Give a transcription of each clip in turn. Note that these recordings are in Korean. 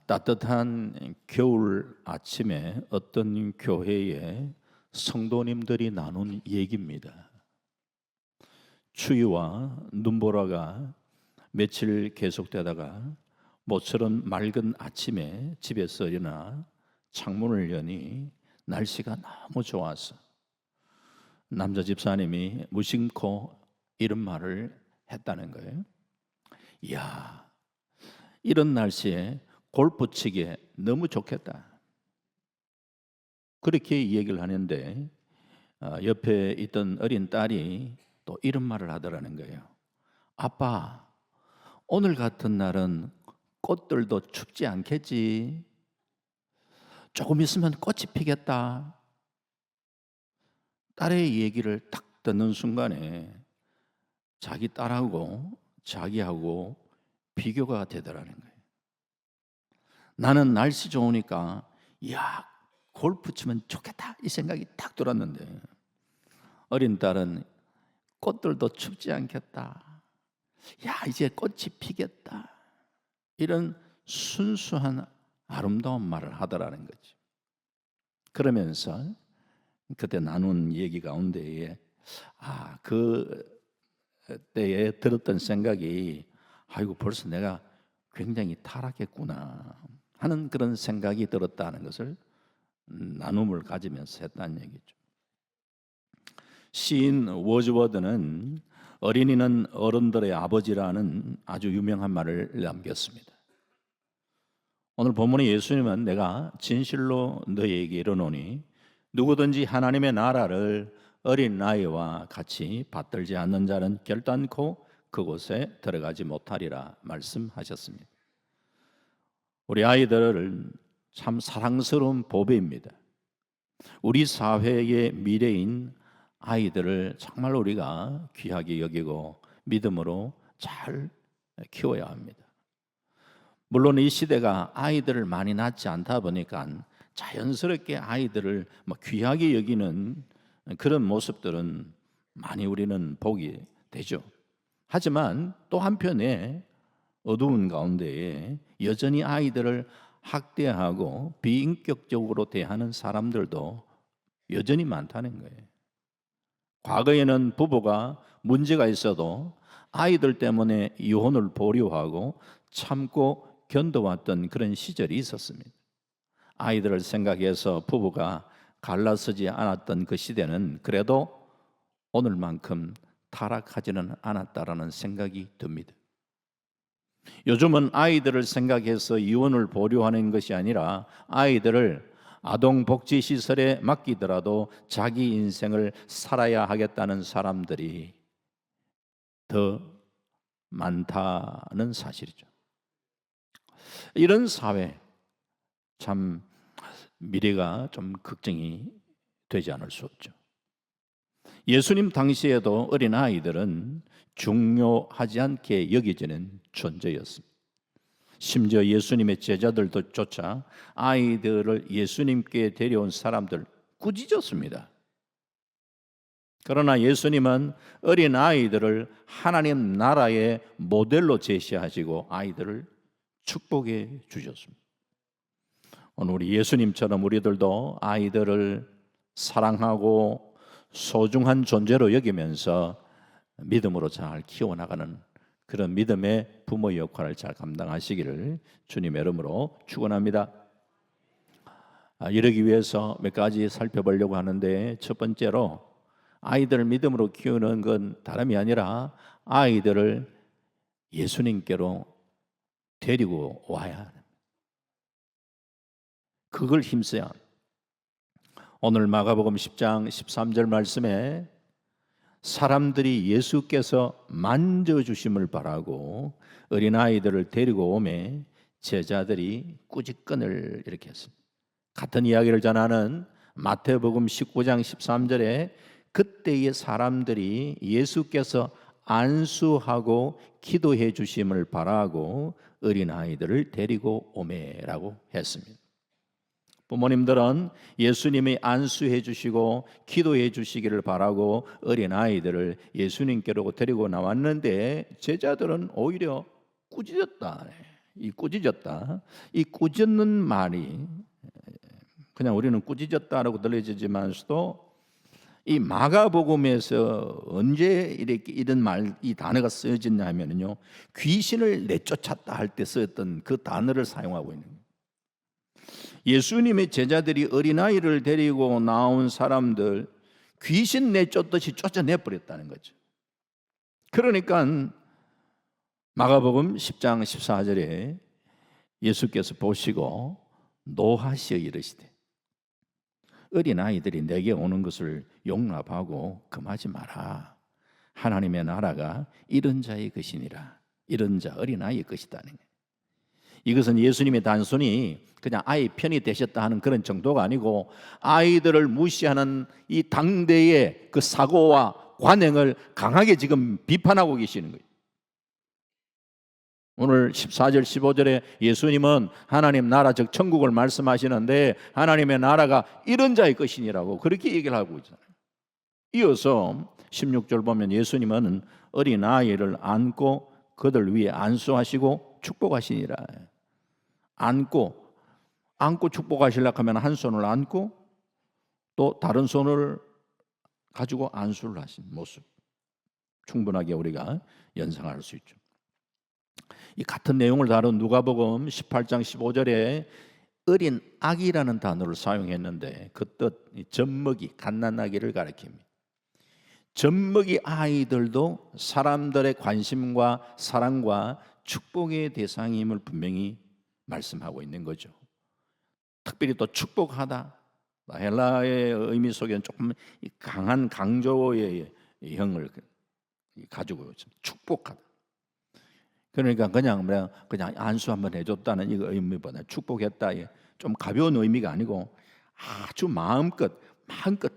따뜻한 겨울 아침에 어떤 교회에 성도님들이 나눈 얘기입니다. 추위와 눈보라가 며칠 계속되다가 모처럼 맑은 아침에 집에서 일어나 창문을 여니 날씨가 너무 좋아서 남자 집사님이 무심코 이런 말을 했다는 거예요. 이야, 이런 날씨에 골프 치기에 너무 좋겠다. 그렇게 얘기를 하는데 옆에 있던 어린 딸이 또 이런 말을 하더라는 거예요. 아빠, 오늘 같은 날은 꽃들도 춥지 않겠지? 조금 있으면 꽃이 피겠다. 딸의 얘기를 딱 듣는 순간에 자기 딸하고 자기하고 비교가 되더라는 거예요. 나는 날씨 좋으니까 야, 골프 치면 좋겠다 이 생각이 딱 들었는데 어린 딸은 꽃들도 춥지 않겠다. 야, 이제 꽃이 피겠다. 이런 순수한 아름다운 말을 하더라는 거죠. 그러면서 그때 나눈 얘기 가운데에 그때에 들었던 생각이 아이고 벌써 내가 굉장히 타락했구나 하는 그런 생각이 들었다는 것을 나눔을 가지면서 했다는 얘기죠. 시인 워즈워드는 어린이는 어른들의 아버지라는 아주 유명한 말을 남겼습니다. 오늘 본문의 예수님은 내가 진실로 너희에게 이르노니 누구든지 하나님의 나라를 어린 나이와 같이 받들지 않는 자는 결단코 그곳에 들어가지 못하리라 말씀하셨습니다. 우리 아이들은 참 사랑스러운 보배입니다. 우리 사회의 미래인 아이들을 정말 우리가 귀하게 여기고 믿음으로 잘 키워야 합니다. 물론 이 시대가 아이들을 많이 낳지 않다 보니까 자연스럽게 아이들을 귀하게 여기는 그런 모습들은 많이 우리는 보게 되죠. 하지만 또 한편에 어두운 가운데에 여전히 아이들을 학대하고 비인격적으로 대하는 사람들도 여전히 많다는 거예요. 과거에는 부부가 문제가 있어도 아이들 때문에 이혼을 보류하고 참고 견뎌왔던 그런 시절이 있었습니다. 아이들을 생각해서 부부가 갈라서지 않았던 그 시대는 그래도 오늘만큼 타락하지는 않았다라는 생각이 듭니다. 요즘은 아이들을 생각해서 이혼을 보류하는 것이 아니라 아이들을 아동복지시설에 맡기더라도 자기 인생을 살아야 하겠다는 사람들이 더 많다는 사실이죠. 이런 사회, 참 미래가 좀 걱정이 되지 않을 수 없죠. 예수님 당시에도 어린아이들은 중요하지 않게 여겨지는 존재였습니다. 심지어 예수님의 제자들도 쫓아 아이들을 예수님께 데려온 사람들 꾸짖었습니다. 그러나 예수님은 어린 아이들을 하나님 나라의 모델로 제시하시고 아이들을 축복해 주셨습니다. 오늘 우리 예수님처럼 우리들도 아이들을 사랑하고 소중한 존재로 여기면서 믿음으로 잘 키워나가는 그런 믿음의 부모 역할을 잘 감당하시기를 주님의 이름으로 축원합니다. 이러기 위해서 몇 가지 살펴보려고 하는데 첫 번째로 아이들을 믿음으로 키우는 건 다름이 아니라 아이들을 예수님께로 데리고 와야 합니다. 그걸 힘써야 합니다. 오늘 마가복음 10장 13절 말씀에 사람들이 예수께서 만져주심을 바라고 어린아이들을 데리고 오매 제자들이 꾸짖건을 이렇게 했습니다. 같은 이야기를 전하는 마태복음 19장 13절에 그때의 사람들이 예수께서 안수하고 기도해 주심을 바라고 어린아이들을 데리고 오매라고 했습니다. 부모님들은 예수님이 안수해 주시고 기도해 주시기를 바라고 어린아이들을 예수님께로 데리고 나왔는데 제자들은 오히려 꾸짖었다. 이 꾸짖었다. 이 꾸짖는 말이 그냥 우리는 꾸짖었다라고 들려지지만서도 이 마가복음에서 언제 이렇게 이런 말, 이 단어가 쓰여졌냐면요, 귀신을 내쫓았다 할 때 쓰였던 그 단어를 사용하고 있는 거예요. 예수님의 제자들이 어린아이를 데리고 나온 사람들 귀신 내쫓듯이 쫓아내 버렸다는 거죠. 그러니까 마가복음 10장 14절에 예수께서 보시고 노하시어 이르시되 어린아이들이 내게 오는 것을 용납하고 금하지 마라. 하나님의 나라가 이런 자의 것이니라. 이런 자 어린아이의 것이다는 거예요. 이것은 예수님이 단순히 그냥 아이 편이 되셨다 하는 그런 정도가 아니고 아이들을 무시하는 이 당대의 그 사고와 관행을 강하게 지금 비판하고 계시는 거예요. 오늘 14절 15절에 예수님은 하나님 나라 즉 천국을 말씀하시는데 하나님의 나라가 이런 자의 것이니라고 그렇게 얘기를 하고 있잖아요. 이어서 16절 보면 예수님은 어린아이를 안고 그들 위에 안수하시고 축복하시니라. 안고 축복하시려고 하면 한 손을 안고 또 다른 손을 가지고 안수를 하신 모습 충분하게 우리가 연상할 수 있죠. 이 같은 내용을 다룬 누가복음 18장 15절에 어린 아기라는 단어를 사용했는데 그 뜻 젖먹이 갓난아기를 가리킵니다. 젖먹이 아이들도 사람들의 관심과 사랑과 축복의 대상임을 분명히 말씀하고 있는 거죠. 특별히 또 축복하다 헬라의 의미 속에는 조금 강한 강조의 형을 가지고 있습니다. 축복하다. 그러니까 그냥 안수 한번 해줬다는 이 의미보다 축복했다 좀 가벼운 의미가 아니고 아주 마음껏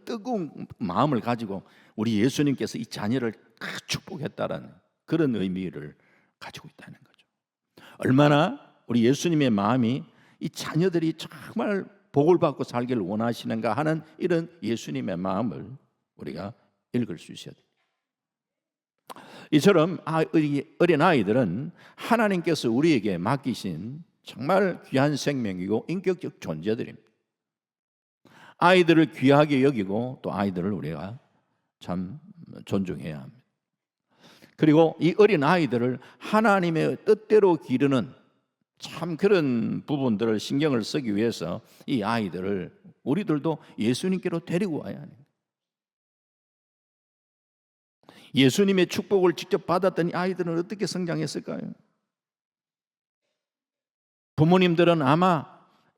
뜨거운 마음을 가지고 우리 예수님께서 이 자녀를 축복했다라는 그런 의미를 가지고 있다는 거죠. 얼마나 우리 예수님의 마음이 이 자녀들이 정말 복을 받고 살기를 원하시는가 하는 이런 예수님의 마음을 우리가 읽을 수 있어야 돼요. 이처럼 어린 아이들은 하나님께서 우리에게 맡기신 정말 귀한 생명이고 인격적 존재들입니다. 아이들을 귀하게 여기고 또 아이들을 우리가 참 존중해야 합니다. 그리고 이 어린 아이들을 하나님의 뜻대로 기르는 참 그런 부분들을 신경을 쓰기 위해서 이 아이들을 우리들도 예수님께로 데리고 와야 합니다. 예수님의 축복을 직접 받았던 아이들은 어떻게 성장했을까요? 부모님들은 아마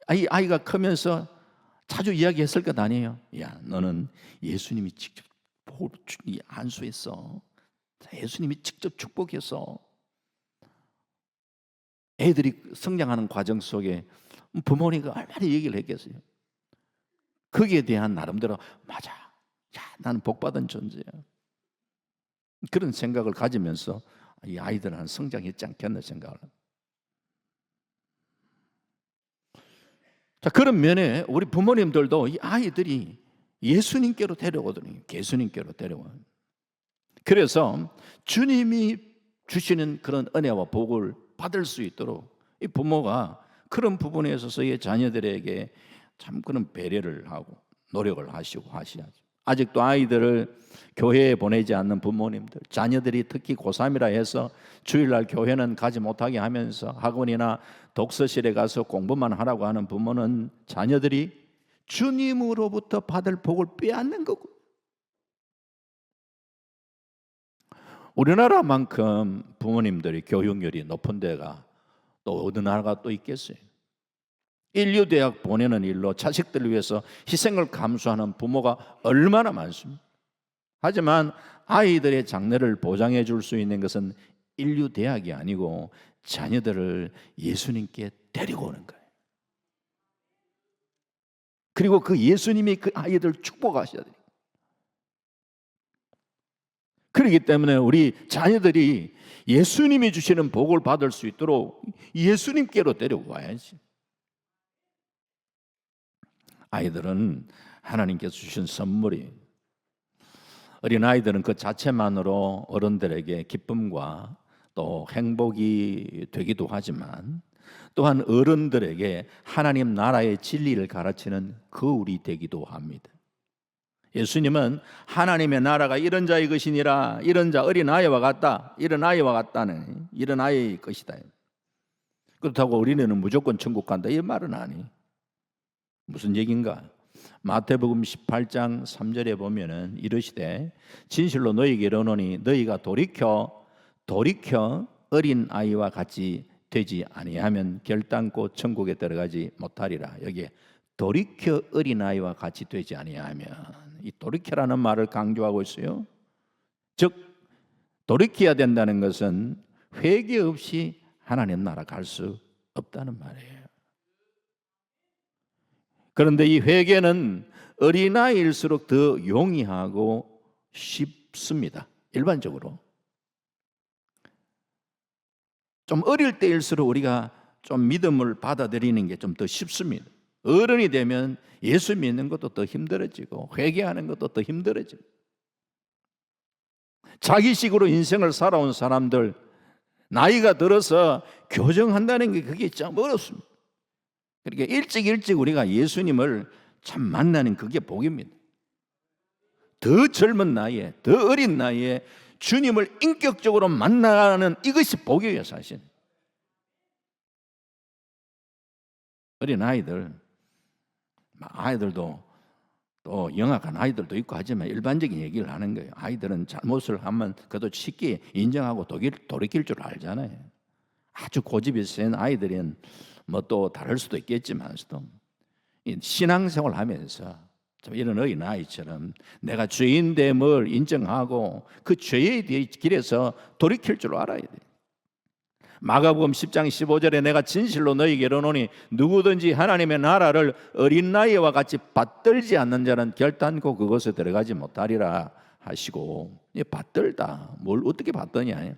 아이가 크면서 자주 이야기했을 것 아니에요. 야, 너는 예수님이 직접 안수했어. 예수님이 직접 축복했어. 애들이 성장하는 과정 속에 부모님이 얼마나 얘기를 했겠어요. 거기에 대한 나름대로 맞아. 야, 나는 복받은 존재야. 그런 생각을 가지면서 이 아이들은 성장했지 않겠나 생각을 합니다. 자, 그런 면에 우리 부모님들도 이 아이들이 예수님께로 데려오거든요. 예수님께로 데려와요. 그래서 주님이 주시는 그런 은혜와 복을 받을 수 있도록 이 부모가 그런 부분에 있어서의 자녀들에게 참 그런 배려를 하고 노력을 하시고 하셔야죠. 아직도 아이들을 교회에 보내지 않는 부모님들, 자녀들이 특히 고3이라 해서 주일날 교회는 가지 못하게 하면서 학원이나 독서실에 가서 공부만 하라고 하는 부모는 자녀들이 주님으로부터 받을 복을 빼앗는 거고, 우리나라만큼 부모님들이 교육열이 높은 데가 또 어느 나라가 또 있겠어요? 인류대학 보내는 일로 자식들을 위해서 희생을 감수하는 부모가 얼마나 많습니까? 하지만 아이들의 장래를 보장해 줄 수 있는 것은 인류대학이 아니고 자녀들을 예수님께 데리고 오는 거예요. 그리고 그 예수님이 그 아이들을 축복하셔야 돼요. 그렇기 때문에 우리 자녀들이 예수님이 주시는 복을 받을 수 있도록 예수님께로 데려와야지. 아이들은 하나님께서 주신 선물이, 어린아이들은 그 자체만으로 어른들에게 기쁨과 또 행복이 되기도 하지만 또한 어른들에게 하나님 나라의 진리를 가르치는 거울이 되기도 합니다. 예수님은 하나님의 나라가 이런 자의 것이니라, 이런 자 어린 아이와 같다, 이런 아이와 같다는 이런 아이의 것이다. 그렇다고 어린애는 무조건 천국 간다 이 말은 아니. 무슨 얘기인가? 마태복음 18장 3절에 보면은 이르시되 진실로 너희에게 이르노니 너희가 돌이켜 어린 아이와 같이 되지 아니하면 결단코 천국에 들어가지 못하리라. 여기에 돌이켜 어린 아이와 같이 되지 아니하면, 이 돌이켜라는 말을 강조하고 있어요. 즉 돌이켜야 된다는 것은 회개 없이 하나님 나라 갈 수 없다는 말이에요. 그런데 이 회개는 어린아이일수록 더 용이하고 쉽습니다. 일반적으로 좀 어릴 때일수록 우리가 좀 믿음을 받아들이는 게 좀 더 쉽습니다. 어른이 되면 예수 믿는 것도 더 힘들어지고 회개하는 것도 더 힘들어지고, 자기식으로 인생을 살아온 사람들 나이가 들어서 교정한다는 게 그게 참 어렵습니다. 그러니까 일찍 우리가 예수님을 참 만나는 그게 복입니다. 더 젊은 나이에, 더 어린 나이에 주님을 인격적으로 만나는 이것이 복이에요, 사실. 어린 아이들도 또 영악한 아이들도 있고 하지만 일반적인 얘기를 하는 거예요. 아이들은 잘못을 하면 그래도 쉽게 인정하고 돌이킬 줄 알잖아요. 아주 고집이 센 아이들은 뭐 또 다를 수도 있겠지만서도 신앙생활을 하면서 이런 어린 아이처럼 내가 죄인됨을 인정하고 그 죄의 길에서 돌이킬 줄 알아야 돼요. 마가복음 10장 15절에 내가 진실로 너희에게 이르노니 누구든지 하나님의 나라를 어린 나이와 같이 받들지 않는 자는 결단코 그것에 들어가지 못하리라 하시고, 받들다 뭘 어떻게 받더냐,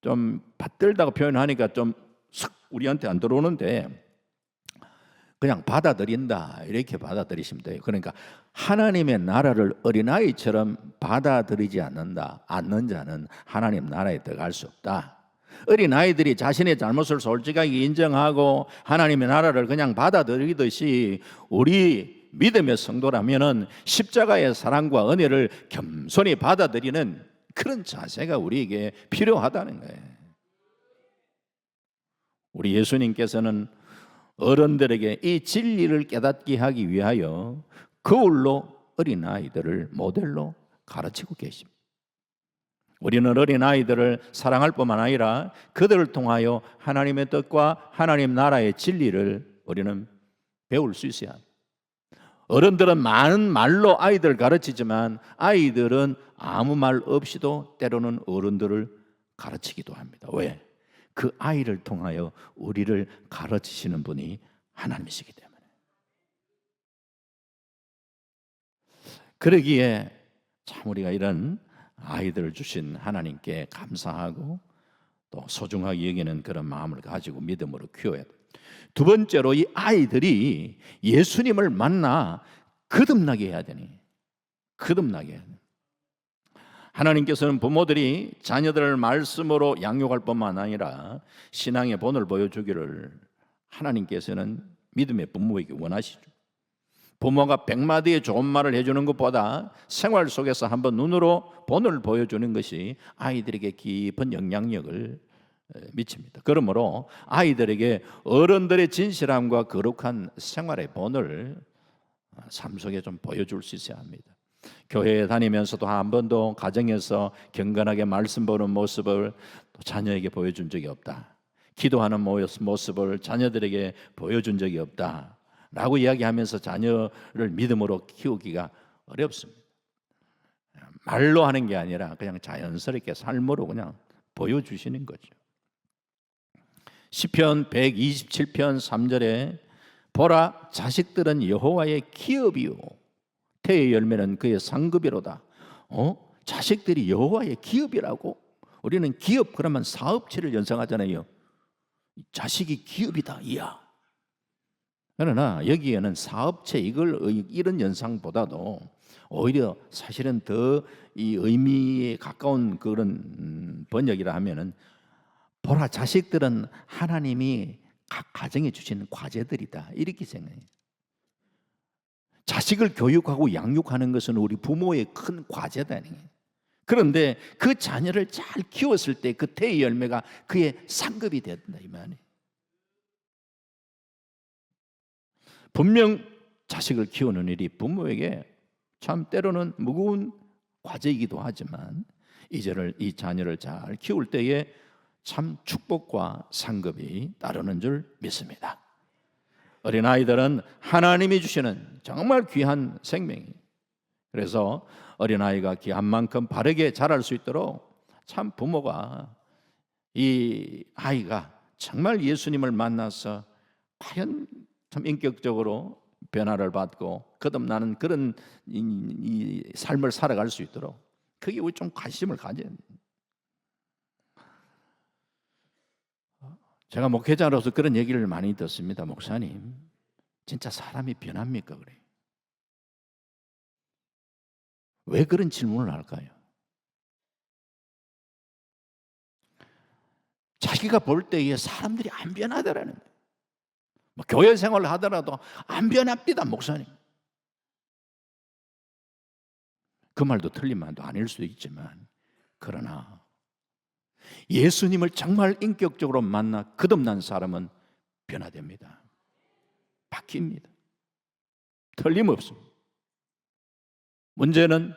좀 받들다고 표현하니까 좀 싹 우리한테 안 들어오는데 그냥 받아들인다 이렇게 받아들이시면 돼요. 그러니까 하나님의 나라를 어린아이처럼 받아들이지 않는 자는 하나님 나라에 들어갈 수 없다. 어린아이들이 자신의 잘못을 솔직하게 인정하고 하나님의 나라를 그냥 받아들이듯이 우리 믿음의 성도라면은 십자가의 사랑과 은혜를 겸손히 받아들이는 그런 자세가 우리에게 필요하다는 거예요. 우리 예수님께서는 어른들에게 이 진리를 깨닫게 하기 위하여 거울로 어린아이들을 모델로 가르치고 계십니다. 우리는 어린아이들을 사랑할 뿐만 아니라 그들을 통하여 하나님의 뜻과 하나님 나라의 진리를 우리는 배울 수 있어야 합니다. 어른들은 많은 말로 아이들을 가르치지만 아이들은 아무 말 없이도 때로는 어른들을 가르치기도 합니다. 왜? 그 아이를 통하여 우리를 가르치시는 분이 하나님이시기 때문에. 그러기에 참 우리가 이런 아이들을 주신 하나님께 감사하고 또 소중하게 여기는 그런 마음을 가지고 믿음으로 키워야 돼요. 두 번째로 이 아이들이 예수님을 만나 거듭나게 해야 되니, 거듭나게 해야 돼요. 하나님께서는 부모들이 자녀들을 말씀으로 양육할 뿐만 아니라 신앙의 본을 보여주기를 하나님께서는 믿음의 부모에게 원하시죠. 부모가 100마디의 좋은 말을 해주는 것보다 생활 속에서 한번 눈으로 본을 보여주는 것이 아이들에게 깊은 영향력을 미칩니다. 그러므로 아이들에게 어른들의 진실함과 거룩한 생활의 본을 삶 속에 좀 보여줄 수 있어야 합니다. 교회에 다니면서도 한 번도 가정에서 경건하게 말씀 보는 모습을 자녀에게 보여준 적이 없다. 기도하는 모습을 자녀들에게 보여준 적이 없다 라고 이야기하면서 자녀를 믿음으로 키우기가 어렵습니다. 말로 하는 게 아니라 그냥 자연스럽게 삶으로 그냥 보여주시는 거죠. 시편 127편 3절에 보라, 자식들은 여호와의 기업이요 태의 열매는 그의 상급이로다. 자식들이 여호와의 기업이라고? 우리는 기업 그러면 사업체를 연상하잖아요. 자식이 기업이다, 이야. 그러나 여기에는 사업체 이런 연상보다도 오히려 사실은 더 이 의미에 가까운 그런 번역이라 하면은 보라, 자식들은 하나님이 각 가정에 주시는 과제들이다 이렇게 생각해요. 자식을 교육하고 양육하는 것은 우리 부모의 큰 과제다. 그런데 그 자녀를 잘 키웠을 때 그 태의 열매가 그의 상급이 된다 이 말이에요. 분명 자식을 키우는 일이 부모에게 참 때로는 무거운 과제이기도 하지만 이 자녀를 잘 키울 때에 참 축복과 상급이 따르는 줄 믿습니다. 어린아이들은 하나님이 주시는 정말 귀한 생명이에요. 그래서 어린아이가 귀한 만큼 바르게 자랄 수 있도록 참 부모가 이 아이가 정말 예수님을 만나서 과연 참 인격적으로 변화를 받고 거듭나는 그런 이 삶을 살아갈 수 있도록 그게 우리 좀 관심을 가져야 돼요. 제가 목회자로서 그런 얘기를 많이 듣습니다. 목사님, 진짜 사람이 변합니까? 그래요. 왜 그런 질문을 할까요? 자기가 볼 때에 사람들이 안 변하더라는 거예요. 뭐 교회 생활을 하더라도 안 변합니다, 목사님. 그 말도 틀린 말도 아닐 수도 있지만 그러나 예수님을 정말 인격적으로 만나 거듭난 사람은 변화됩니다. 바뀝니다. 틀림없습니다. 문제는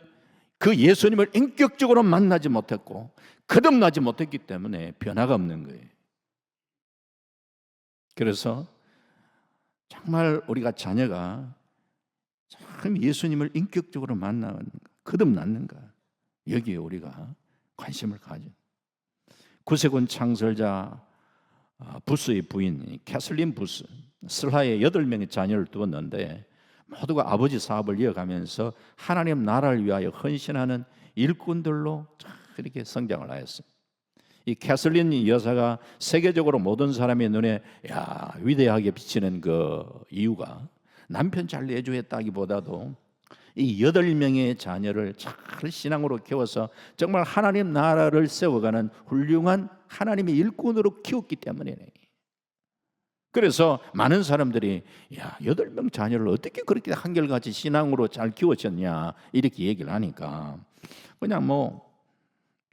그 예수님을 인격적으로 만나지 못했고 거듭나지 못했기 때문에 변화가 없는 거예요. 그래서 정말 우리가 자녀가 참 예수님을 인격적으로 만나는가 거듭났는가 여기에 우리가 관심을 가져. 구세군 창설자 부스의 부인 캐슬린 부스 슬하에 8명의 자녀를 두었는데 모두가 아버지 사업을 이어가면서 하나님 나라를 위하여 헌신하는 일꾼들로 이렇게 성장을 하였어요. 이 캐슬린 여사가 세계적으로 모든 사람의 눈에 위대하게 비치는 그 이유가 남편 잘 내조했다기보다도 이 8명의 자녀를 잘 신앙으로 키워서 정말 하나님 나라를 세워가는 훌륭한 하나님의 일꾼으로 키웠기 때문이에요. 그래서 많은 사람들이 8명 자녀를 어떻게 그렇게 한결같이 신앙으로 잘 키웠었냐 이렇게 얘기를 하니까 그냥 뭐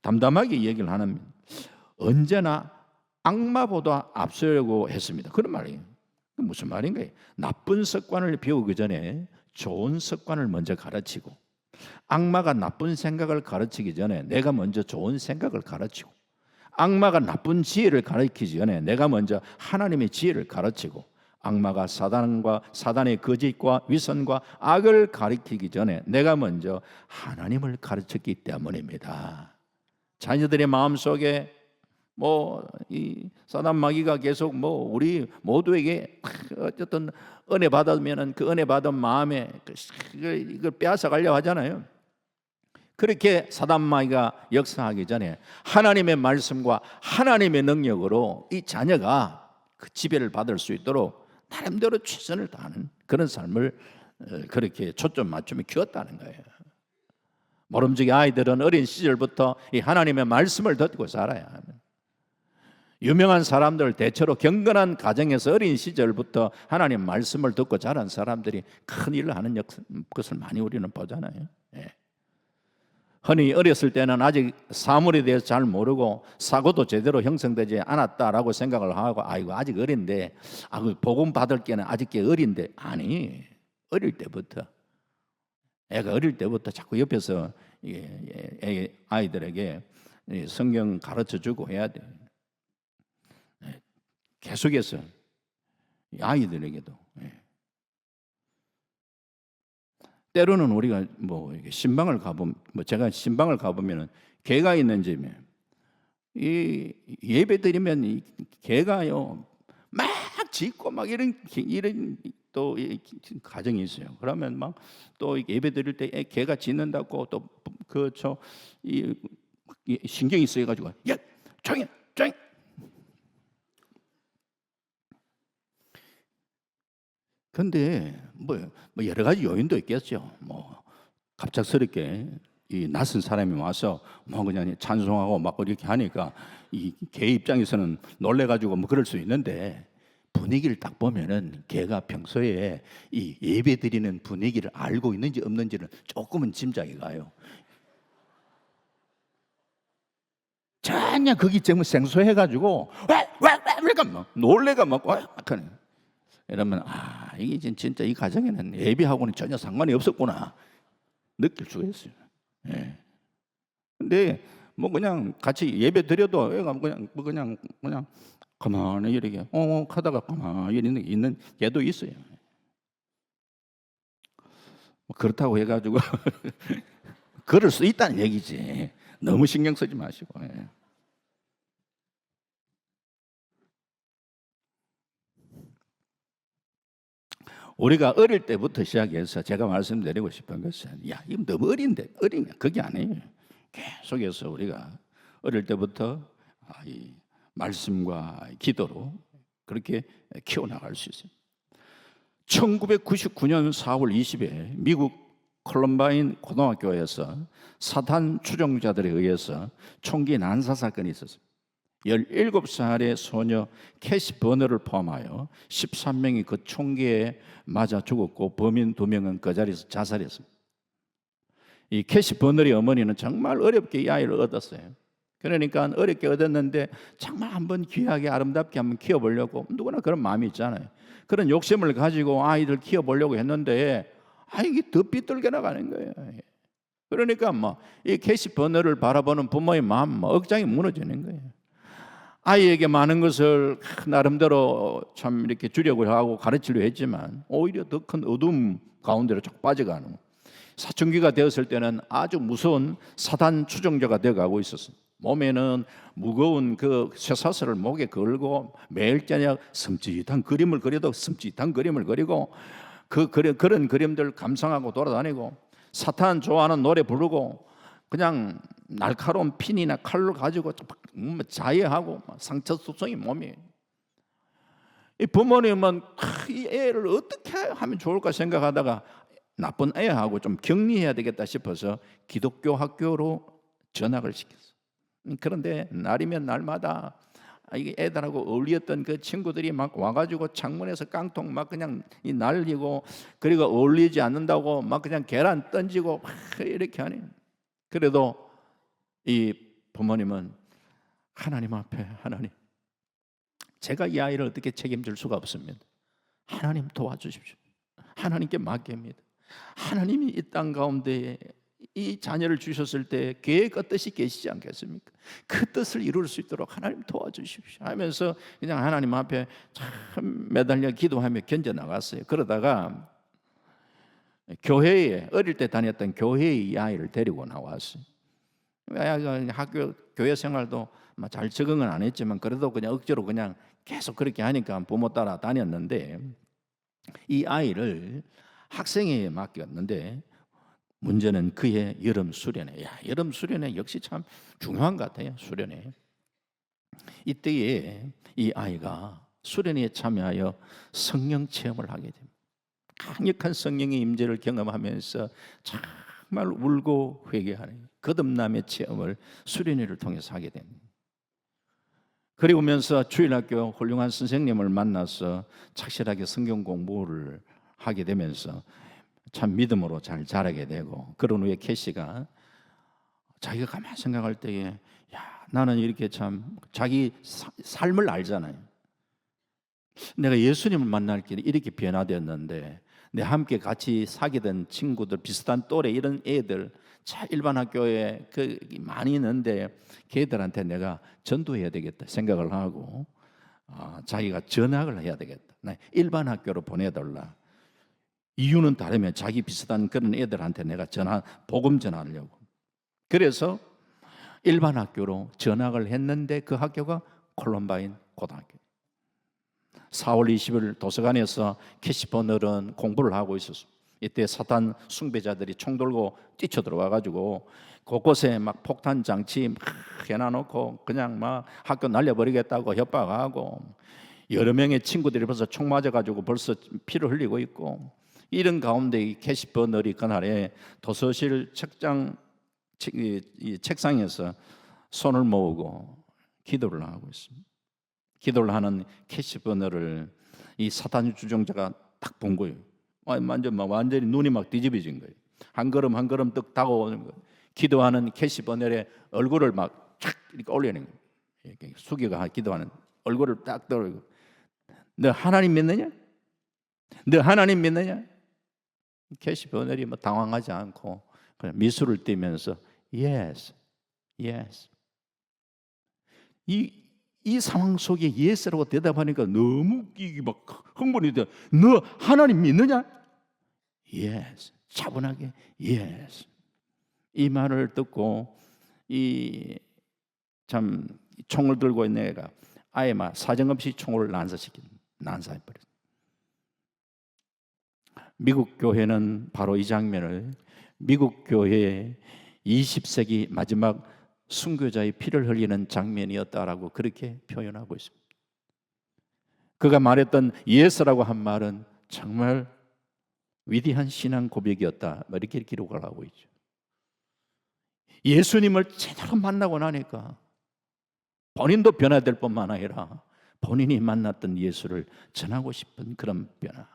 담담하게 얘기를 하는 언제나 악마보다 앞서려고 했습니다. 그런 말이에요. 무슨 말인가요? 나쁜 습관을 배우기 전에 좋은 습관을 먼저 가르치고 악마가 나쁜 생각을 가르치기 전에 내가 먼저 좋은 생각을 가르치고 악마가 나쁜 지혜를 가르치기 전에 내가 먼저 하나님의 지혜를 가르치고 악마가 사단의 거짓과 위선과 악을 가르치기 전에 내가 먼저 하나님을 가르쳤기 때문입니다. 자녀들의 마음속에 이 사단 마귀가 계속 우리 모두에게 어쨌든 은혜 받으면은 그 은혜 받은 마음에 이걸 빼앗아 가려고 하잖아요. 그렇게 사단 마귀가 역사하기 전에 하나님의 말씀과 하나님의 능력으로 이 자녀가 그 지배를 받을 수 있도록 나름대로 최선을 다하는 그런 삶을 그렇게 초점 맞추며 키웠다는 거예요. 모름지기 아이들은 어린 시절부터 이 하나님의 말씀을 듣고 살아야 하는 유명한 사람들 대체로 경건한 가정에서 어린 시절부터 하나님 말씀을 듣고 자란 사람들이 큰 일을 하는 것을 많이 우리는 보잖아요. 흔히 어렸을 때는 아직 사물에 대해서 잘 모르고 사고도 제대로 형성되지 않았다라고 생각을 하고 아직 어린데 복음 받을 게는 아직 어린데 아니 어릴 때부터 애가 어릴 때부터 자꾸 옆에서 아이들에게 성경 가르쳐주고 해야 돼요. 계속해서 아이들에게도 때로는 우리가 신방을 가보면 제가 신방을 가보면은 개가 있는 집에 이 예배 드리면 이 개가요 막 짖고 막 이런 또 가정이 있어요. 그러면 막 또 예배 드릴 때 개가 짖는다고 또 이 신경이 쓰여가지고 야 조용히. 근데 여러 가지 요인도 있겠죠. 갑작스럽게 이 낯선 사람이 와서 그냥 찬송하고 막 이렇게 하니까 이 개 입장에서는 놀래가지고 그럴 수 있는데 분위기를 딱 보면은 걔가 평소에 이 예배 드리는 분위기를 알고 있는지 없는지는 조금은 짐작이 가요. 전혀 거기 좀 생소해가지고 왜 그러니까 막 놀래가 막 하네. 이러면 이게 진짜 이 가정에는 예배하고는 전혀 상관이 없었구나 느낄 수가 있어요. 예. 근데 뭐 그냥 같이 예배 드려도 애가 그냥 가만히 이렇게 하다가 가만히 있는 걔도 있어요. 뭐 그렇다고 해가지고 그럴 수 있다는 얘기지. 너무 신경 쓰지 마시고. 예. 우리가 어릴 때부터 시작해서 제가 말씀드리고 싶은 것은 야, 이거 너무 어리냐 그게 아니에요. 계속해서 우리가 어릴 때부터 이 말씀과 기도로 그렇게 키워나갈 수 있어요. 1999년 4월 20일 미국 콜럼바인 고등학교에서 사탄 추종자들에 의해서 총기 난사 사건이 있었습니다. 17살의 소녀 캐시 버너를 포함하여 13명이 그 총기에 맞아 죽었고 범인 2명은 그 자리에서 자살했습니다. 이 캐시 버너의 어머니는 정말 어렵게 이 아이를 얻었어요. 그러니까 어렵게 얻었는데 정말 한번 귀하게 아름답게 한번 키워보려고, 누구나 그런 마음이 있잖아요. 그런 욕심을 가지고 아이들 키워보려고 했는데 이게 더 삐뚤게 나가는 거예요. 그러니까 이 캐시 버너를 바라보는 부모의 마음 억장이 무너지는 거예요. 아이에게 많은 것을 나름대로 참 이렇게 주려고 하고 가르치려 했지만 오히려 더 큰 어둠 가운데로 쭉 빠져가는, 사춘기가 되었을 때는 아주 무서운 사단 추종자가 되어가고 있었어요. 몸에는 무거운 그 쇠사슬을 목에 걸고 매일 저녁 섬찟한 그림을 그려도 섬찟한 그림을 그리고 그런 그림들 감상하고 돌아다니고, 사탄 좋아하는 노래 부르고 그냥 날카로운 핀이나 칼로 가지고 자해하고 상처수성이 몸이. 이 부모님은 이 애를 어떻게 하면 좋을까 생각하다가 나쁜 애하고 좀 격리해야 되겠다 싶어서 기독교 학교로 전학을 시켰어. 그런데 날이면 날마다 이게 애들하고 어울렸던 그 친구들이 막 와가지고 창문에서 깡통 막 그냥 날리고, 그리고 어울리지 않는다고 막 그냥 계란 던지고 막 이렇게 하니. 그래도 이 부모님은 하나님 앞에, 하나님, 제가 이 아이를 어떻게 책임질 수가 없습니다. 하나님 도와주십시오. 하나님께 맡깁니다. 하나님이 이 땅 가운데 이 자녀를 주셨을 때 계획 뜻이 계시지 않겠습니까? 그 뜻을 이룰 수 있도록 하나님 도와주십시오 하면서 그냥 하나님 앞에 참 매달려 기도하며 견뎌나갔어요. 그러다가 교회에, 어릴 때 다녔던 교회에 이 아이를 데리고 나왔어요. 학교 교회 생활도 잘 적응은 안 했지만 그래도 그냥 억지로 그냥 계속 그렇게 하니까 부모 따라 다녔는데, 이 아이를 학생회에 맡겼는데 문제는 그의 여름 수련회. 여름 수련회 역시 참 중요한 것 같아요. 수련회. 이때에 이 아이가 수련회에 참여하여 성령 체험을 하게 됩니다. 강력한 성령의 임재를 경험하면서 정말 울고 회개하는 거듭남의 체험을 수련회를 통해서 하게 됩니다. 그리고면서 주일학교 훌륭한 선생님을 만나서 착실하게 성경 공부를 하게 되면서 참 믿음으로 잘 자라게 되고, 그런 후에 캐시가 자기가 가만히 생각할 때에 나는 이렇게 참 자기 삶을 알잖아요. 내가 예수님을 만날 길에 이렇게 변화되었는데 내 함께 같이 사귀던 친구들, 비슷한 또래 이런 애들 일반 학교에 많이 있는데 걔들한테 내가 전도해야 되겠다 생각을 하고 자기가 전학을 해야 되겠다. 일반 학교로 보내달라. 이유는 다르면 자기 비슷한 그런 애들한테 내가 복음 전하려고. 그래서 일반 학교로 전학을 했는데 그 학교가 콜럼바인 고등학교. 4월 20일 도서관에서 캐시 버너는 공부를 하고 있었어요. 이때 사탄 숭배자들이 총 들고 뛰쳐들어와 가지고 곳곳에 막 폭탄 장치 막 해놔놓고 그냥 막 학교 날려버리겠다고 협박하고, 여러 명의 친구들이 벌써 총 맞아가지고 벌써 피를 흘리고 있고, 이런 가운데 이 캐시 버너리 그날에 도서실 책상에서 손을 모으고 기도를 하고 있습니다. 기도를 하는 캐시 버너를 이 사탄 주종자가 딱 본 거예요. 완전히 눈이 막 뒤집어진 거예요. 한 걸음 한 걸음 뚝 다가오는 거예요. 기도하는 캐시 버넬의 얼굴을 막 촥 이렇게 올려내는 거예요. 이렇게 숙여가 기도하는 얼굴을 딱 들고, 너 하나님 믿느냐? 너 하나님 믿느냐? 캐시 버넬이 뭐 당황하지 않고 그냥 미소를 띠면서 yes, yes. 이 상황 속에 예스라고 대답하니까 너무 이게 막 흥분이 돼. 너 하나님 믿느냐? Yes. 차분하게 yes. 이 말을 듣고 이 참 총을 들고 있는 애가 아예 막 사정없이 총을 난사해버렸어요. 미국 교회는 바로 이 장면을 미국 교회의 20세기 마지막 순교자의 피를 흘리는 장면이었다라고 그렇게 표현하고 있습니다. 그가 말했던 예스라고 한 말은 정말 위대한 신앙 고백이었다, 이렇게 기록을 하고 있죠. 예수님을 제대로 만나고 나니까 본인도 변화될 뿐만 아니라 본인이 만났던 예수를 전하고 싶은 그런 변화.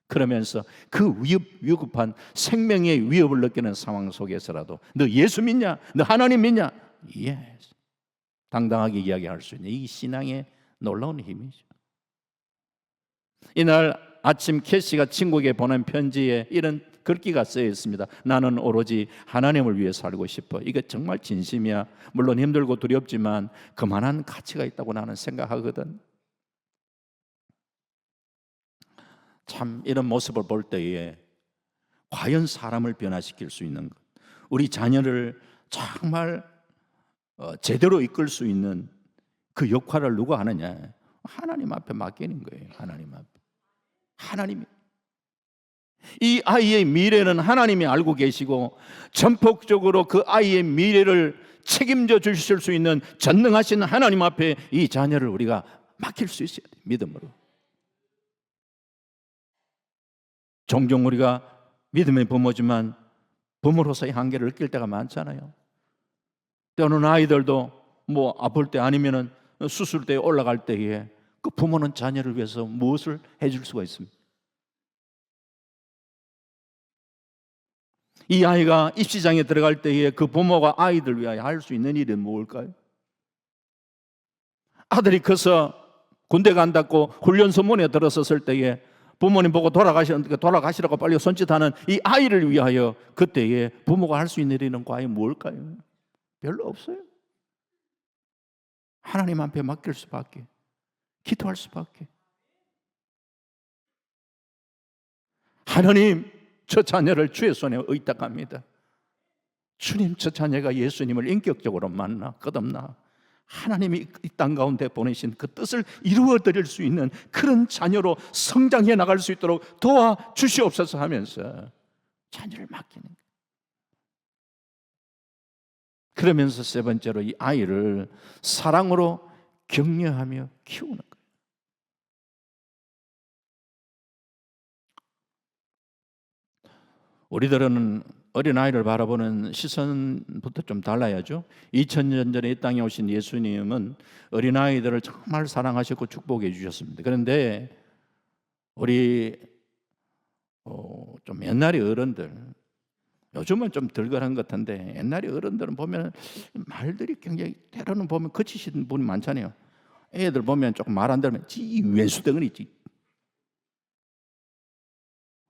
그러면서 그 위급한 생명의 위협을 느끼는 상황 속에서라도 너 예수 믿냐? 너 하나님 믿냐? Yes. 당당하게 이야기할 수 있는 이 신앙의 놀라운 힘이죠. 이날 아침 캐시가 친구에게 보낸 편지에 이런 글귀가 쓰여 있습니다. 나는 오로지 하나님을 위해 살고 싶어. 이게 정말 진심이야. 물론 힘들고 두렵지만 그만한 가치가 있다고 나는 생각하거든. 참 이런 모습을 볼 때에 과연 사람을 변화시킬 수 있는 것, 우리 자녀를 정말 제대로 이끌 수 있는 그 역할을 누가 하느냐? 하나님 앞에 맡기는 거예요. 하나님 앞에. 하나님이. 이 아이의 미래는 하나님이 알고 계시고 전폭적으로 그 아이의 미래를 책임져 주실 수 있는 전능하신 하나님 앞에 이 자녀를 우리가 맡길 수 있어야 돼요. 믿음으로. 종종 우리가 믿음의 부모지만 부모로서의 한계를 느낄 때가 많잖아요. 때로는 아이들도 뭐 아플 때 아니면은 수술대에 올라갈 때에 그 부모는 자녀를 위해서 무엇을 해줄 수가 있습니까? 이 아이가 입시장에 들어갈 때에 그 부모가 아이들 위하여 할 수 있는 일은 무엇일까요? 아들이 커서 군대 간다고 훈련소문에 들어섰을 때에 부모님 보고 돌아가시라고 빨리 손짓하는 이 아이를 위하여 그때에 부모가 할 수 있는 일은 과연 무엇일까요? 별로 없어요. 하나님 앞에 맡길 수밖에, 기도할 수밖에. 하나님, 저 자녀를 주의 손에 의탁합니다. 주님, 저 자녀가 예수님을 인격적으로 만나 끝없나 하나님이 이 땅 가운데 보내신 그 뜻을 이루어 드릴 수 있는 그런 자녀로 성장해 나갈 수 있도록 도와주시옵소서 하면서 자녀를 맡기는 거예요. 그러면서 세 번째로 이 아이를 사랑으로 격려하며 키우는 거예요. 우리들은 어린아이를 바라보는 시선부터 좀 달라야죠. 2000년 전에 이 땅에 오신 예수님은 어린아이들을 정말 사랑하셨고 축복해 주셨습니다. 그런데 우리 좀 옛날의 어른들, 요즘은 좀 덜 그런 것 같은데 옛날의 어른들은 보면 말들이 굉장히 때로는 보면 거치시는 분이 많잖아요. 애들 보면 조금 말 안 들으면 지 외수덩어리 지.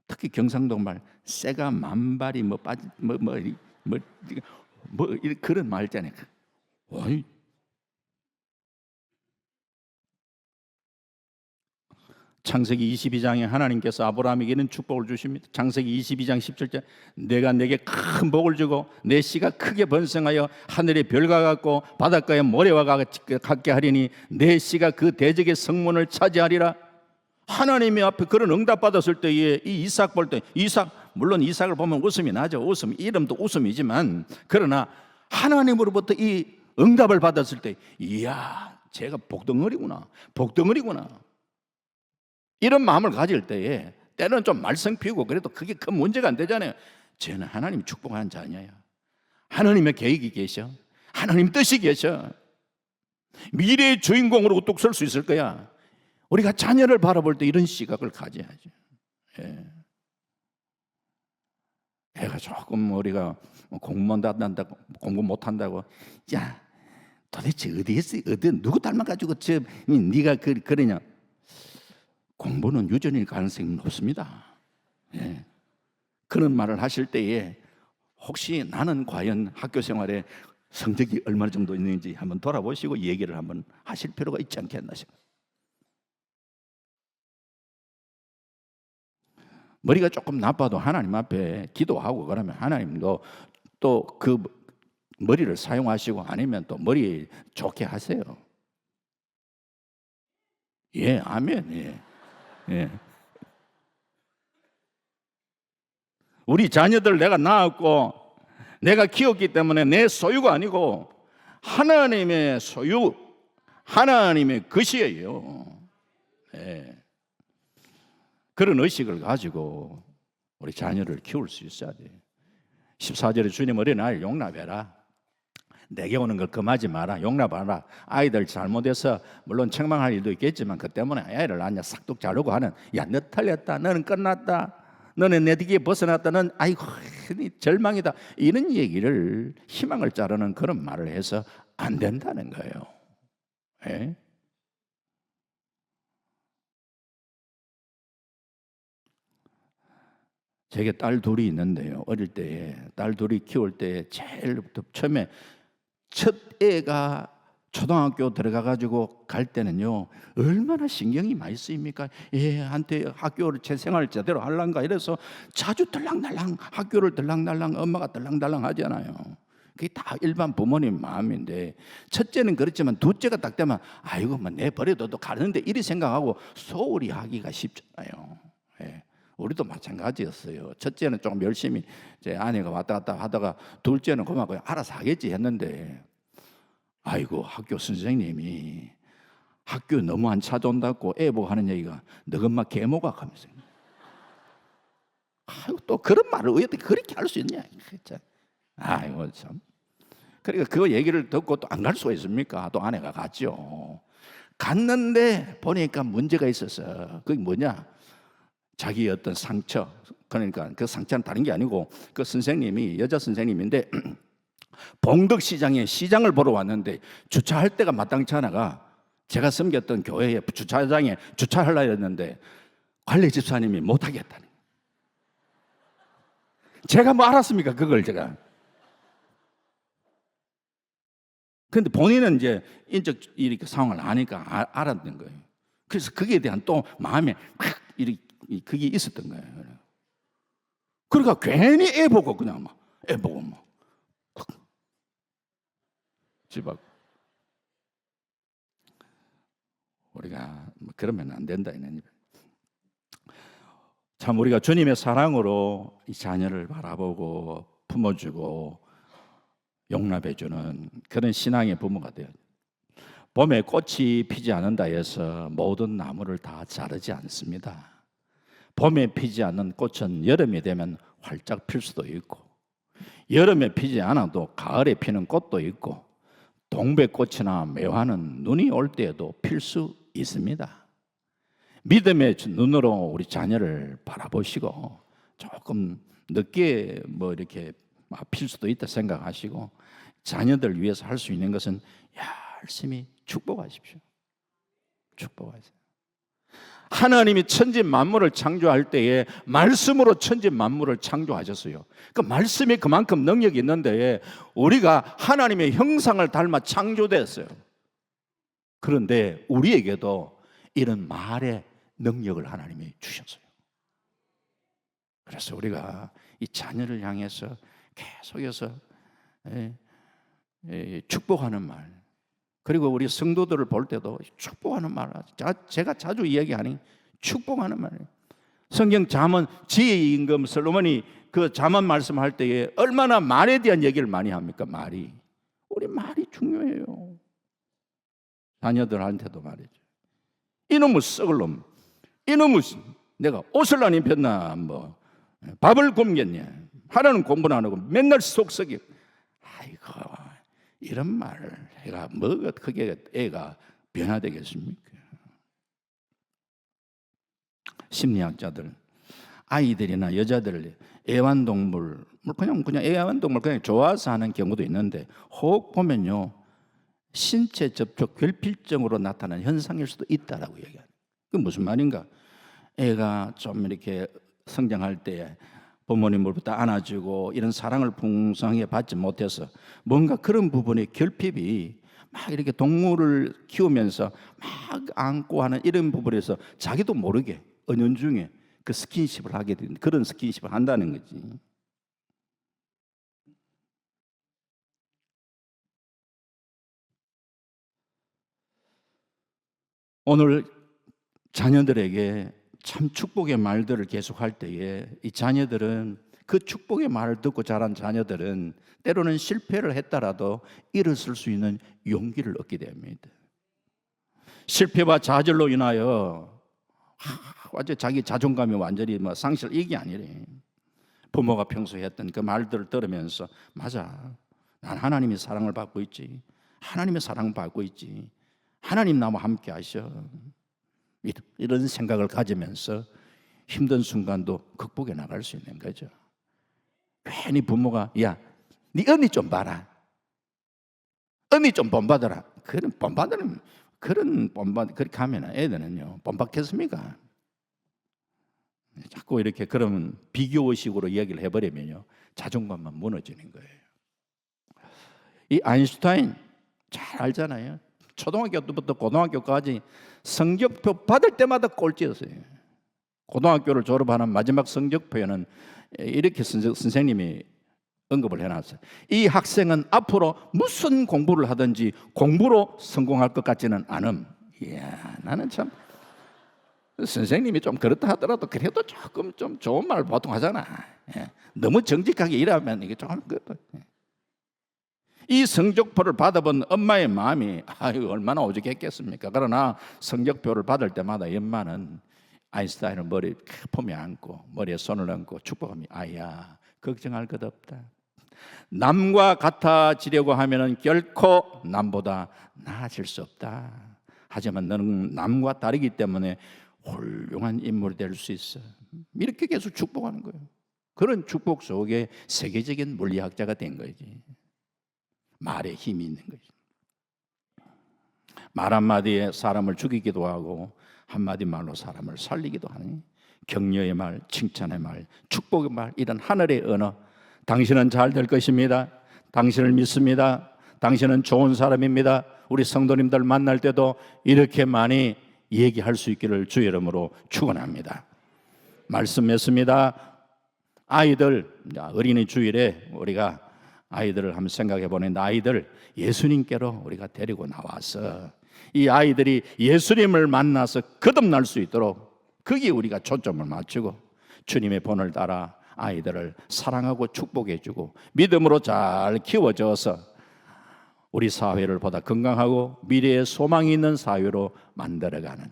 특히 경상도 말 새가 만발이 뭐 빠지 뭐 그런 말 있잖아요. 어이. 창세기 22장에 하나님께서 아브라함에게는 축복을 주십니다. 창세기 22장 17절 내가 내게 큰 복을 주고 내 씨가 크게 번성하여 하늘의 별과 같고 바닷가의 모래와 같게 하리니 내 씨가 그 대적의 성문을 차지하리라. 하나님의 앞에 그런 응답 받았을 때에 이 이삭 볼 때 물론 이삭을 보면 웃음이 나죠. 이름도 웃음이지만 그러나 하나님으로부터 이 응답을 받았을 때 이야 제가 복덩어리구나 이런 마음을 가질 때에 때는 좀 말썽 피우고 그래도 그게 큰 문제가 안 되잖아요. 쟤는 하나님 축복하는 자녀야. 하나님의 계획이 계셔. 하나님 뜻이 계셔. 미래의 주인공으로 우뚝 설 수 있을 거야. 우리가 자녀를 바라볼 때 이런 시각을 가져야죠. 예. 애가 조금 우리가 공부 못한다고, 야, 도대체 어디에서 누구 닮아가지고 네가 그러냐? 공부는 유전일 가능성이 높습니다. 예. 그런 말을 하실 때에 혹시 나는 과연 학교 생활에 성적이 얼마 정도 있는지 한번 돌아보시고 얘기를 한번 하실 필요가 있지 않겠나 싶어요. 머리가 조금 나빠도 하나님 앞에 기도하고 그러면 하나님도 또 그 머리를 사용하시고 아니면 또 머리 좋게 하세요. 예, 아멘. 예. 예. 우리 자녀들 내가 낳았고 내가 키웠기 때문에 내 소유가 아니고 하나님의 소유, 하나님의 것이에요. 예. 그런 의식을 가지고 우리 자녀를 키울 수 있어야 돼요. 14절에 주님 어린아이를 용납해라. 내게 오는 걸 금하지 마라. 용납하라. 아이들 잘못해서 물론 책망할 일도 있겠지만 그 때문에 애를 낳냐 싹둑 자르고 하는, 야, 너 틀렸다, 너는 끝났다, 너는 내 뒤에 벗어났다, 넌 아이고 절망이다, 이런 얘기를, 희망을 자르는 그런 말을 해서 안 된다는 거예요. 예? 제게 딸 둘이 있는데요, 어릴 때에 딸 둘이 키울 때 제일 처음에 첫 애가 초등학교 들어가가지고 갈 때는요, 얼마나 신경이 많이 쓰입니까? 얘한테 학교를 제 생활을 제대로 하려는가 이래서 자주 들락날락, 학교를 들락날락, 엄마가 들락날락 하잖아요. 그게 다 일반 부모님 마음인데, 첫째는 그렇지만 둘째가 딱 되면 아이고 뭐 내버려둬도 가는데 이리 생각하고 소홀히 하기가 쉽잖아요. 예. 우리도 마찬가지였어요. 첫째는 조금 열심히 제 아내가 왔다 갔다 하다가 둘째는 그만 알아서 하겠지 했는데, 아이고 학교 선생님이 학교 너무 안 찾아온다고 애 보고 하는 얘기가 너희 엄마 계모가 하면서, 아이고 또 그런 말을 어떻게 그렇게 할 수 있냐. 아이고 참. 그러니까 그 얘기를 듣고 또 안 갈 수가 있습니까? 또 아내가 갔죠. 갔는데 보니까 문제가 있어서, 그게 뭐냐, 자기의 어떤 상처, 그러니까 그 상처는 다른 게 아니고 그 선생님이 여자 선생님인데 봉덕시장에 시장을 보러 왔는데 주차할 때가 마땅치 않아가 제가 섬겼던 교회에 주차장에 주차하려 했는데 관리 집사님이 못하겠다는, 제가 뭐 알았습니까 그걸 제가. 그런데 본인은 이제 인적 이렇게 상황을 아니까 알았던 거예요. 그래서 거기에 대한 또 마음에 막 이렇게 그게 있었던 거예요. 그러니까 괜히 애 보고 그냥 막 애 보고 막 집 앞. 우리가 그러면 안 된다 이는. 참 우리가 주님의 사랑으로 이 자녀를 바라보고 품어주고 용납해주는 그런 신앙의 부모가 돼요. 봄에 꽃이 피지 않는다 해서 모든 나무를 다 자르지 않습니다. 봄에 피지 않는 꽃은 여름이 되면 활짝 필 수도 있고, 여름에 피지 않아도 가을에 피는 꽃도 있고, 동백꽃이나 매화는 눈이 올 때에도 필 수 있습니다. 믿음의 눈으로 우리 자녀를 바라보시고 조금 늦게 뭐 이렇게 필 수도 있다 생각하시고, 자녀들 위해서 할 수 있는 것은 열심히 축복하십시오. 축복하세요. 하나님이 천지 만물을 창조할 때에 말씀으로 천지 만물을 창조하셨어요. 그 말씀이 그만큼 능력이 있는데 우리가 하나님의 형상을 닮아 창조됐어요. 그런데 우리에게도 이런 말의 능력을 하나님이 주셨어요. 그래서 우리가 이 자녀를 향해서 계속해서 축복하는 말, 그리고 우리 성도들을 볼 때도 축복하는 말, 제가 자주 이야기하는 축복하는 말이에요. 성경 잠언 지혜의 임금 솔로몬이 그 잠언 말씀할 때에 얼마나 말에 대한 얘기를 많이 합니까? 말이, 우리 말이 중요해요. 자녀들한테도 말이죠. 이놈의 썩을 놈, 이놈의 내가 옷을 안 입혔나, 뭐 밥을 굶겼냐, 하나는 공부는 안 하고 맨날 속썩이, 아이고 이런 말을 해가 뭐가 크게 애가 변화되겠습니까? 심리학자들 아이들이나 여자들 애완동물 그냥 애완동물 그냥 좋아서 하는 경우도 있는데 혹 보면요 신체 접촉 결핍증으로 나타나는 현상일 수도 있다라고 얘기해요. 그게 무슨 말인가? 애가 좀 이렇게 성장할 때 부모님으로부터 안아주고 이런 사랑을 풍성하게 받지 못해서 뭔가 그런 부분의 결핍이 막 이렇게 동물을 키우면서 막 안고 하는 이런 부분에서 자기도 모르게 은연중에 그 스킨십을 하게 된 그런 스킨십을 한다는 거지. 오늘 자녀들에게 참 축복의 말들을 계속할 때에 이 자녀들은 그 축복의 말을 듣고 자란 자녀들은 때로는 실패를 했더라도 일어설 수 있는 용기를 얻게 됩니다. 실패와 좌절로 인하여 완전 자기 자존감이 완전히 상실 이게 아니래. 부모가 평소에 했던 그 말들을 들으면서 맞아, 난 하나님의 사랑을 받고 있지. 하나님의 사랑을 받고 있지. 하나님 나와 함께 하셔. 이런 생각을 가지면서 힘든 순간도 극복해 나갈 수 있는 거죠. 괜히 부모가 야, 네 언니 좀 봐라. 언니 좀 본받아라. 그런 본받는 그런 본받 그렇게 하면 애들은요 본받겠습니까? 자꾸 이렇게 그러면 비교의식으로 이야기를 해버리면요 자존감만 무너지는 거예요. 이 아인슈타인 잘 알잖아요. 초등학교 때부터 고등학교까지 성적표 받을 때마다 꼴찌였어요. 고등학교를 졸업하는 마지막 성적표에는 이렇게 선생님이 언급을 해놨어요. 이 학생은 앞으로 무슨 공부를 하든지 공부로 성공할 것 같지는 않음. 이야, 나는 참 선생님이 좀 그렇다 하더라도 그래도 조금 좀 좋은 말을 보통 하잖아. 예. 너무 정직하게 일하면 이게 조금 이 성적표를 받아본 엄마의 마음이 아유 얼마나 오죽했겠습니까? 그러나 성적표를 받을 때마다 이 엄마는 아인슈타인을 머리 품에 안고 머리에 손을 얹고 축복합니다. 아야 걱정할 것 없다. 남과 같아지려고 하면은 결코 남보다 나아질 수 없다. 하지만 너는 남과 다르기 때문에 훌륭한 인물이 될 수 있어. 이렇게 계속 축복하는 거예요. 그런 축복 속에 세계적인 물리학자가 된 거지. 말에 힘이 있는 거지. 말 한마디에 사람을 죽이기도 하고 한마디 말로 사람을 살리기도 하는 격려의 말, 칭찬의 말, 축복의 말 이런 하늘의 언어. 당신은 잘 될 것입니다. 당신을 믿습니다. 당신은 좋은 사람입니다. 우리 성도님들 만날 때도 이렇게 많이 얘기할 수 있기를 주의 이름으로 축원합니다. 말씀했습니다. 아이들 어린이 주일에 우리가 아이들을 한번 생각해 보는데 아이들 예수님께로 우리가 데리고 나와서 이 아이들이 예수님을 만나서 거듭날 수 있도록 거기에 우리가 초점을 맞추고 주님의 본을 따라 아이들을 사랑하고 축복해 주고 믿음으로 잘 키워져서 우리 사회를 보다 건강하고 미래에 소망이 있는 사회로 만들어가는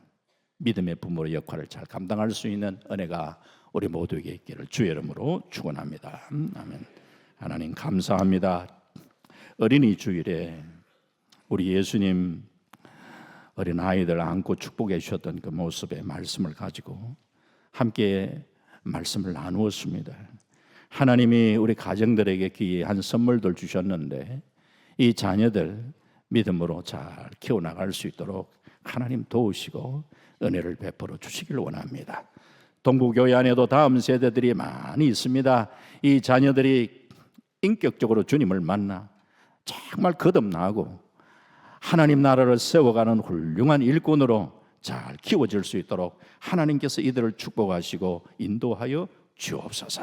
믿음의 부모의 역할을 잘 감당할 수 있는 은혜가 우리 모두에게 있기를 주의 이름으로 축원합니다. 아멘. 하나님 감사합니다. 어린이 주일에 우리 예수님 어린 아이들 안고 축복해 주셨던 그 모습의 말씀을 가지고 함께 말씀을 나누었습니다. 하나님이 우리 가정들에게 귀한 선물들 주셨는데 이 자녀들 믿음으로 잘 키워나갈 수 있도록 하나님 도우시고 은혜를 베풀어 주시길 원합니다. 동부교회 안에도 다음 세대들이 많이 있습니다. 이 자녀들이 인격적으로 주님을 만나 정말 거듭나고 하나님 나라를 세워가는 훌륭한 일꾼으로 잘 키워질 수 있도록 하나님께서 이들을 축복하시고 인도하여 주옵소서.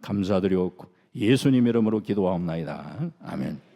감사드리고 예수님 이름으로 기도하옵나이다. 아멘.